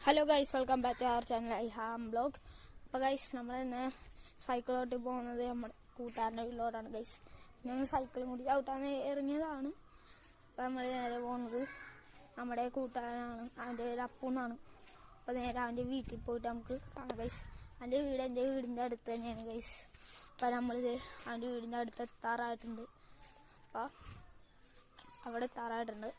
Hello guys, welcome back to our channel I ham blog. അപ്പോൾ guys, നമ്മൾ ഇന്ന് cycle out പോകുന്നത് നമ്മുടെ കൂട്ടുകാരൻ്റെ വീട്ടിലോട്ടാണ് ഗൈസ്. ഞാൻ സൈക്കിളും കൂടി ഔട്ടാൻ ഇറങ്ങിയതാണ്. അപ്പോൾ നമ്മൾ നേരെ പോകുന്നത് നമ്മുടെ കൂട്ടുകാരനാണ്, അവൻ്റെ പേര് അപ്പു എന്നാണ്. അപ്പോൾ നേരെ അവൻ്റെ വീട്ടിൽ പോയിട്ട് നമുക്ക് കാണാം ഗൈസ്. അവൻ്റെ വീട് എൻ്റെ വീടിൻ്റെ അടുത്ത് തന്നെയാണ് ഗൈസ്. അപ്പോൾ നമ്മളിത് അവൻ്റെ വീടിൻ്റെ അടുത്ത് എത്താറായിട്ടുണ്ട്. അപ്പോൾ അവിടെ എത്താറായിട്ടുണ്ട്.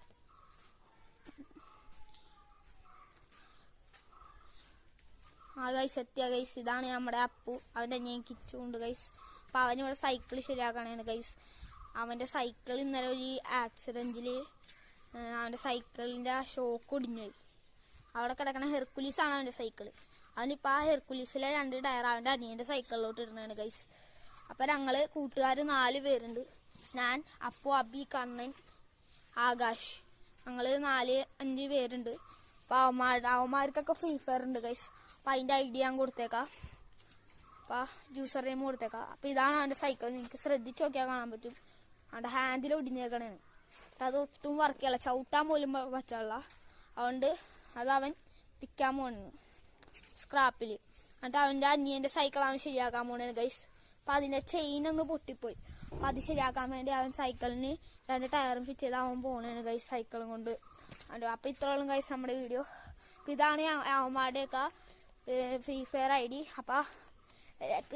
ഗൈസ് എത്തിയ ഗൈസ്, ഇതാണ് നമ്മുടെ അപ്പു. അവൻ്റെ ഞാൻ കിച്ചുണ്ട് ഗൈസ്. അപ്പം അവനിവിടെ സൈക്കിൾ ശരിയാക്കണേണ് ഗൈസ്. അവൻ്റെ സൈക്കിൾ ഇന്നലെ ഒരു ആക്സിഡൻറ്റിൽ അവൻ്റെ സൈക്കിളിൻ്റെ ഷോക്ക് ഒടിഞ്ഞുപോയി. അവിടെ കിടക്കണ ഹെർക്കുലീസാണ് അവൻ്റെ സൈക്കിൾ. അവനിപ്പോൾ ആ ഹെർക്കുലീസിലെ 2 ടയർ അവൻ്റെ അനിയൻ്റെ സൈക്കിളിലോട്ട് ഇടുന്നതാണ് ഗൈസ്. അപ്പം ഞങ്ങൾ കൂട്ടുകാർ 4 പേരുണ്ട്. ഞാൻ, അപ്പു, അബി, കണ്ണൻ, ആകാശ്. ഞങ്ങൾ 4-5 പേരുണ്ട്. അപ്പോൾ അവന്മാർക്കൊക്കെ ഫ്രീ ഫയർ ഉണ്ട് ഗൈസ്. അപ്പോൾ അതിൻ്റെ ഐഡിയ ഞാൻ കൊടുത്തേക്കാം. അപ്പോൾ യൂസർ നെയിം കൊടുത്തേക്കാം. അപ്പോൾ ഇതാണ് അവൻ്റെ സൈക്കിൾ. നിങ്ങൾക്ക് ശ്രദ്ധിച്ച് നോക്കിയാൽ കാണാൻ പറ്റും. അവൻ്റെ ഹാൻഡിൽ ഒടിഞ്ഞേക്കണേണ്. അത് ഒട്ടും വർക്ക് ചെയ്യല്ല, ചവിട്ടാൻ പോലും പറ്റില്ല. അതുകൊണ്ട് അത് അവൻ പിക്കാൻ പോണു സ്ക്രാപ്പിൽ. എന്നിട്ട് അവൻ്റെ അനിയൻ്റെ സൈക്കിൾ അവൻ ശരിയാക്കാൻ പോണേണ് ഗൈസ്. അപ്പോൾ അതിൻ്റെ ചെയിനൊന്ന് പൊട്ടിപ്പോയി. അപ്പോൾ അത് ശരിയാക്കാൻ വേണ്ടി അവൻ സൈക്കിളിന് 2 ടയറും ഫിറ്റ് ചെയ്ത് അവൻ പോണേണ് ഗൈസ് സൈക്കിളും കൊണ്ട്. അപ്പോൾ ഇത്രയോളം ഗൈസ് നമ്മുടെ വീഡിയോ. അപ്പോൾ ഇതാണ് അവന്മാരുടെയൊക്കെ ഫ്രീ ഫയർ ID. അപ്പോൾ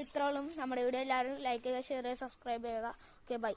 ഇത്രയോളം നമ്മുടെ വീഡിയോ. എല്ലാവരും ലൈക്ക് ചെയ്യുക, ഷെയർ ചെയ്യുക, സബ്സ്ക്രൈബ് ചെയ്യുക. Okay, by.